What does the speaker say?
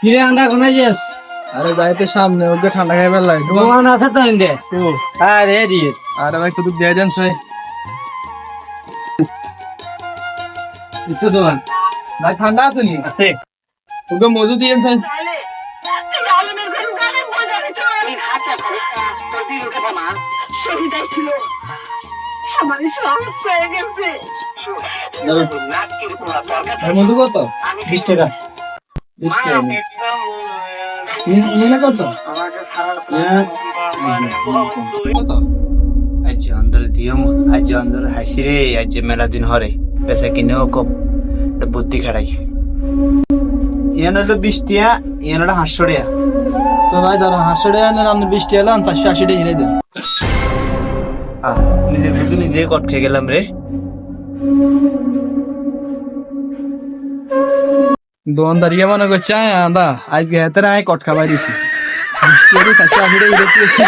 কিরে আন্ডা কোনে যাস? আরে যাইতে সামনে ওকে ঠান্ডা খাইবার লাগে দোকান আছে তো ইন্দে। আরে দিয়ে আরে ভাই কত দিয়ে দেন সই একটু দোকান ভাই ঠান্ডা আছে নি আছে। ওকে মজু দিয়েন স্যার মজু কত 20 টাকা। 20 টাকা নিলে কত কত আজ অন্দর দিয়ম আজ অন্দর হাসি রে আজ মেলা দিন হরে পেশা কিনেও কম বুদ্ধি খাড়াই ইয়ান হলো 20 টিয়া ইয়ান হলো 500 টিয়া তো ভাই ধরো 500 টাকা নেন আপনি 20 টাকা লান 480 টাকা হিরে দেন নিজের বুদ্ধি নিজে কট খেয়ে গেলাম রে দোকানদার ইয়ে মনে করছে আদা আজকে হাতে আয় কট খাবাই দিছি 20 টাকা 480 টাকা হিরে দিয়েছি